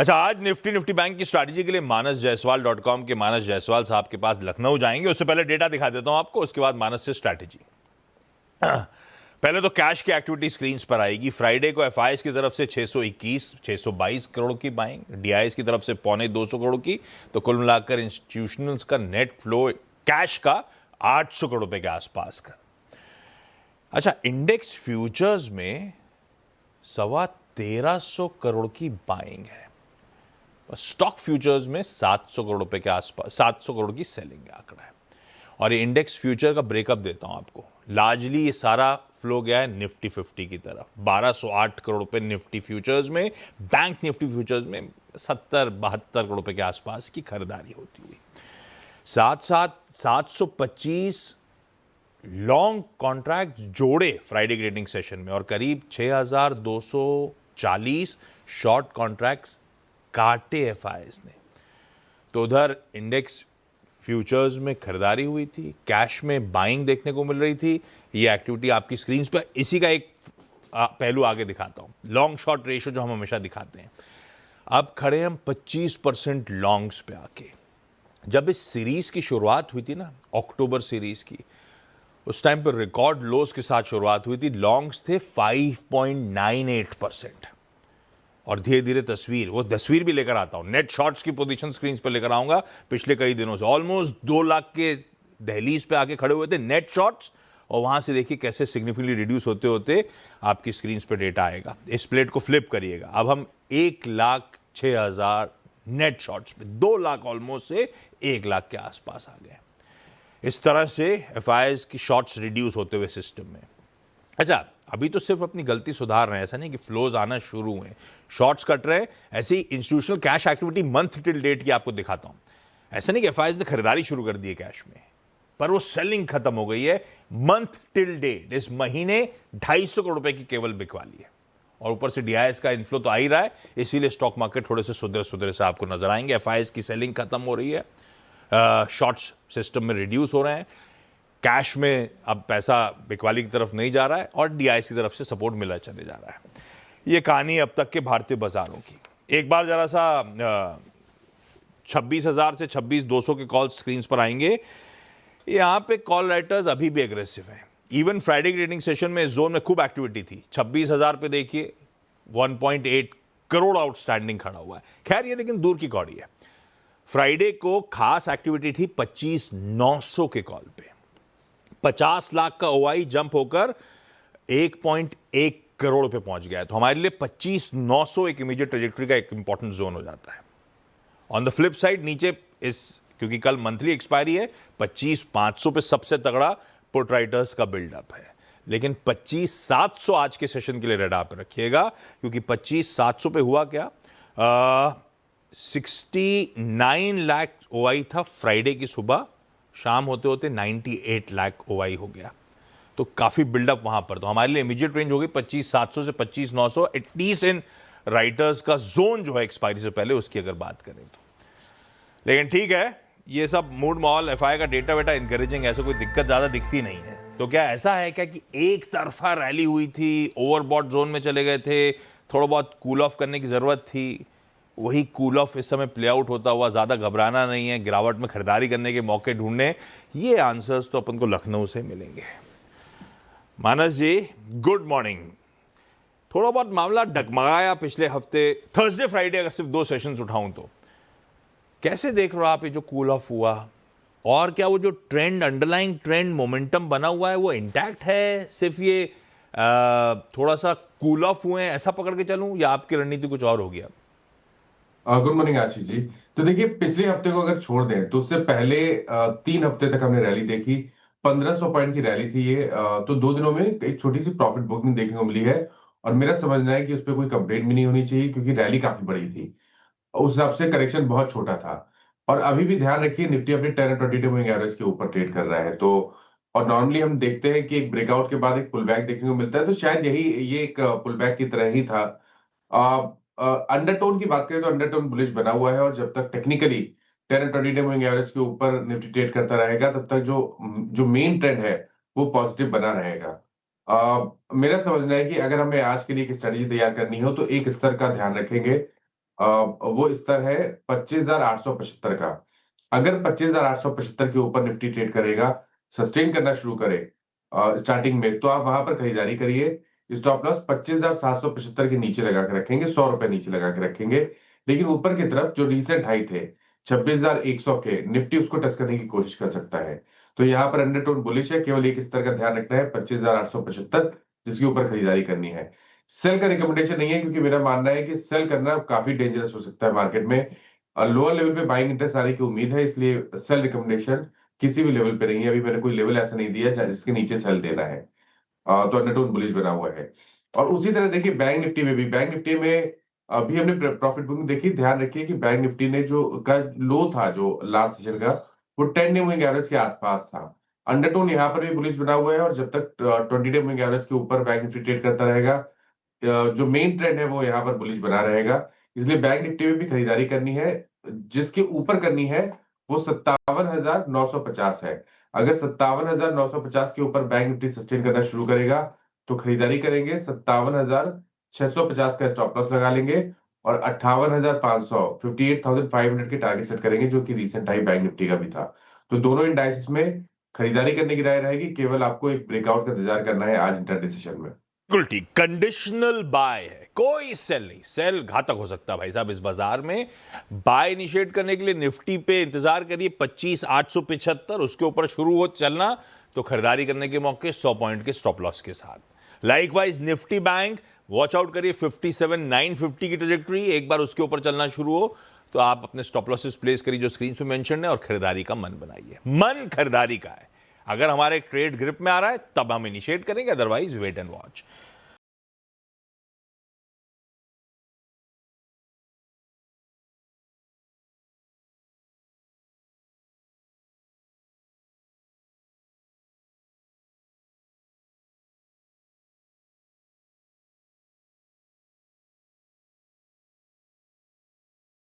अच्छा, आज Nifty bank की स्ट्रैटेजी के लिए manasjaiswal.com के मानस जायसवाल साहब के पास लखनऊ जाएंगे। उससे पहले डेटा दिखा देता हूं आपको, उसके बाद मानस से स्ट्रैटेजी। पहले तो कैश की एक्टिविटी स्क्रीन पर आएगी। फ्राइडे को एफआईएस की तरफ से 622 करोड़ की बाइंग, डीआईएस की तरफ से 225 करोड़ की, तो कुल मिलाकर इंस्टीट्यूशनल्स का नेट फ्लो कैश का 800 करोड़ रुपए के आसपास का। अच्छा, इंडेक्स फ्यूचर्स में 1350 करोड़ की बाइंग है। स्टॉक फ्यूचर्स में 700 करोड़ रुपए के आसपास, 700 करोड़ की सेलिंग का आंकड़ा है। और ये इंडेक्स फ्यूचर का ब्रेकअप देता हूं आपको। लार्जली ये सारा फ्लो गया है निफ्टी 50 की तरफ। 1208 करोड़ रुपए निफ्टी फ्यूचर्स में, बैंक निफ्टी फ्यूचर्स में 70-72 करोड़ रुपए के आसपास की खरीदारी होती हुई। साथ साथ 725 लॉन्ग कॉन्ट्रैक्ट जोड़े फ्राइडे के ट्रेडिंग सेशन में, और करीब 6240 शॉर्ट कॉन्ट्रैक्ट्स काटे एफआईएस ने। तो उधर इंडेक्स फ्यूचर्स में खरीदारी हुई थी, कैश में बाइंग देखने को मिल रही थी। ये एक्टिविटी आपकी स्क्रीन पर, इसी का एक पहलू आगे दिखाता हूं। लॉन्ग शॉर्ट रेशियो जो हम हमेशा दिखाते हैं, अब खड़े हम 25% लॉन्ग्स पे आके। जब इस सीरीज की शुरुआत हुई थी ना, अक्टूबर सीरीज की, उस टाइम पर रिकॉर्ड लोस के साथ शुरुआत हुई थी। लॉन्ग्स थे 5.98%। और धीरे धीरे वो तस्वीर भी लेकर आता हूं। नेट शॉर्ट्स की पोजीशन स्क्रीन पर लेकर आऊंगा। पिछले कई दिनों से ऑलमोस्ट 2 लाख के दहलीज पे आके खड़े हुए थे नेट शॉर्ट्स, और वहां से देखिए कैसे सिग्निफिकेंटली रिड्यूस होते होते आपकी स्क्रीन पर डेटा आएगा। इस प्लेट को फ्लिप करिएगा। अब हम 1,06,000 नेट शॉर्ट्स पे, 2 लाख ऑलमोस्ट से 1 लाख के आसपास आ गए। इस तरह से एफआईएस की शॉर्ट्स रिड्यूस होते हुए सिस्टम में। अच्छा, अभी तो सिर्फ अपनी गलती सुधार रहे हैं, ऐसा नहीं कि फ्लोज आना शुरू हुए, शॉर्ट्स कट रहे हैं। ऐसी institutional cash activity month till date की आपको दिखाता हूं। ऐसा नहीं कि एफआईएस ने खरीदारी शुरू कर दी है कैश में, पर वो सेलिंग खत्म हो गई है। मंथ टिल डेट इस महीने 250 करोड़ रुपए की केवल बिकवाली है, और ऊपर से डीआईएस का इनफ्लो तो आ ही रहा है। इसीलिए स्टॉक मार्केट थोड़े से सुधरे से आपको नजर आएंगे। एफआईएस की सेलिंग खत्म हो रही है, शॉर्ट्स सिस्टम में रिड्यूस हो रहे हैं, कैश में अब पैसा बिकवाली की तरफ नहीं जा रहा है, और डीआईएस की तरफ से सपोर्ट मिला चले जा रहा है। ये कहानी अब तक के भारतीय बाजारों की। एक बार जरा सा 26,000 से 26,200 के कॉल स्क्रीन पर आएंगे। यहां पे कॉल राइटर्स अभी भी एग्रेसिव हैं। इवन फ्राइडे की ट्रेडिंग सेशन में इस जोन में खूब एक्टिविटी थी। 26,000 पे देखिए 1.8 करोड़ आउटस्टैंडिंग खड़ा हुआ है। खैर ये लेकिन दूर की कौड़ी है। फ्राइडे को खास एक्टिविटी थी 25,900 के कॉल पे। 50 लाख का ओआई जंप होकर 1.1 करोड़ पे पहुंच गया है। तो हमारे लिए 25,900 एक इमीडिएट ट्रेजेक्टरी का एक इंपॉर्टेंट जोन हो जाता है। ऑन द फ्लिप साइड नीचे क्योंकि कल मंथली एक्सपायरी है, 25,500 पे सबसे तगड़ा पुट राइटर्स का बिल्डअप है। लेकिन 25,700 आज के सेशन के लिए रेडा पे रखिएगा, क्योंकि 25,700 पे हुआ क्या, 69 लाख ओआई था फ्राइडे की सुबह, शाम होते होते 98 लाख ओआई हो गया। तो काफी बिल्डअप वहां पर। तो हमारे लिए इमीडिएट रेंज हो गई 25,700 से 25,900, एटलीस्ट इन राइटर्स का जोन जो है एक्सपायरी से पहले, उसकी अगर बात करें तो। लेकिन ठीक है, ये सब मूड माहौल, एफआई का डेटा वेटा इंकरेजिंग, ऐसा कोई दिक्कत ज्यादा दिखती नहीं है। तो क्या ऐसा है क्या कि एक तरफा रैली हुई थी, ओवरबॉट जोन में चले गए थे, थोड़ा बहुत कूल ऑफ करने की जरूरत थी, वही कूल ऑफ इस समय प्ले आउट होता हुआ, ज्यादा घबराना नहीं है, गिरावट में खरीदारी करने के मौके ढूंढने? ये आंसर्स तो अपन को लखनऊ से मिलेंगे। मानस जी, गुड मॉर्निंग। थोड़ा बहुत मामला डगमगाया पिछले हफ्ते, थर्सडे फ्राइडे अगर सिर्फ 2 सेशंस उठाऊं तो। कैसे देख रहे हो आप ये जो कूल ऑफ हुआ, और क्या वो जो ट्रेंड, अंडरलाइंग ट्रेंड मोमेंटम बना हुआ है, वो इंटैक्ट है? सिर्फ ये थोड़ा सा कूल ऑफ हुए हैं ऐसा पकड़ के चलूं, या आपकी रणनीति कुछ और हो गया? Good morning Ashish ji. तो देखिए, पिछले हफ्ते को अगर छोड़ दें तो उससे पहले 3 हफ्ते तक हमने रैली देखी। 1500 पॉइंट की रैली थी ये। तो 2 दिनों में एक छोटी सी प्रॉफिट बुकिंग देखने को मिली है, और मेरा समझना है कि उस पर कोई कंप्लेंट भी नहीं होनी चाहिए, क्योंकि रैली काफी बड़ी थी। उस हिसाब से करेक्शन बहुत छोटा था। और अभी भी ध्यान रखिए, निफ्टी अपने 10 और 20 डे मूविंग एवरेज के ऊपर ट्रेड कर रहा है। तो और नॉर्मली हम देखते हैं कि एक ब्रेकआउट के बाद एक पुल बैक देखने को मिलता है, तो शायद ये एक पुल बैक की तरह ही था। अंडरटोन की बात करें तो अंडरटोन बुलिश बना हुआ है, और जब तक टेक्निकली 10 और 20 डे मूविंग एवरेज के ऊपर निफ्टी ट्रेड करता रहेगा, तब तक जो मेन ट्रेंड है वो पॉजिटिव बना रहेगा। मेरा समझना है कि अगर हमें आज के लिए एक स्ट्रेटेजी तैयार करनी हो तो एक स्तर का ध्यान रखेंगे। वो स्तर है 25,875 का। अगर 25,875 के ऊपर निफ्टी ट्रेड करेगा, सस्टेन करना शुरू करे स्टार्टिंग में, तो आप वहां पर खरीदारी करिए। स्टॉप लॉस 25,775 के नीचे लगा के रखेंगे, 100 रुपए नीचे लगा के रखेंगे। लेकिन ऊपर की तरफ जो रिसेंट हाई थे 26,100 के, निफ्टी उसको टच करने की कोशिश कर सकता है। तो यहाँ पर अंडरटोन बुलिश है, केवल एक स्तर का ध्यान रखना है 25,875, जिसके ऊपर खरीदारी करनी है। सेल का रिकमेंडेशन नहीं है, क्योंकि मेरा मानना है कि सेल करना काफी डेंजरस हो सकता है मार्केट में। लोअर लेवल पे बाइंग इंटरेस्ट आने की उम्मीद है, इसलिए सेल रिकमेंडेशन किसी भी लेवल पे नहीं है। अभी मैंने कोई लेवल ऐसा नहीं दिया जिसके नीचे सेल देना है। तो अंडरटोन बुलिश बना हुआ है। और उसी तरह देखिए बैंक निफ्टी में भी, बैंक निफ्टी में अभी हमने प्रॉफिट बुकिंग देखी। ध्यान रखिए कि बैंक निफ्टी ने जो का लो था जो लास्ट सेशन का, वो 10 डे मूविंग एवरेज के आसपास था। अंडरटोन यहाँ पर भी बुलिश बना हुआ है, और जब तक 20 डे मूविंग एवरेज के ऊपर बैंक निफ्टी ट्रेड करता रहेगा, जो मेन ट्रेंड है वो यहाँ पर बुलिश बना रहेगा। इसलिए बैंक निफ्टी में भी खरीदारी करनी है। जिसके ऊपर करनी है वो 57,950 है। अगर 57,950 के ऊपर बैंक निफ्टी सस्टेन करना शुरू करेगा, तो खरीदारी करेंगे। 57,650 का स्टॉप लॉस लगा लेंगे, और 58,500 58,500 के टारगेट सेट करेंगे, जो कि रिसेंट हाई बैंक निफ्टी का भी था। तो दोनों इंडाइसेस में खरीदारी करने की राय रहेगी। केवल आपको एक ब्रेकआउट का इंतजार करना है आज इंटरडे सेशन में। बिल्कुल ठीक, कंडीशनल बाय है, कोई सेल नहीं। सेल घातक हो सकता है भाई साहब इस बाजार में। बाय इनिशिएट करने के लिए निफ्टी पे इंतजार करिए 25,875, उसके ऊपर शुरू हो चलना तो खरीदारी करने के मौके 100 पॉइंट के स्टॉप लॉस के साथ। Likewise Nifty bank watch out करिए 57,950 की ट्रेजेक्टरी, एक बार उसके ऊपर चलना शुरू हो तो आप अपने स्टॉप लॉसेस प्लेस करिए जो स्क्रीन पे मेंशन है, और खरीदारी का मन बनाइए। मन खरीदारी का है। अगर हमारे ट्रेड ग्रिप में आ रहा है तब हम इनिशिएट करेंगे, अदरवाइज वेट एंड वॉच।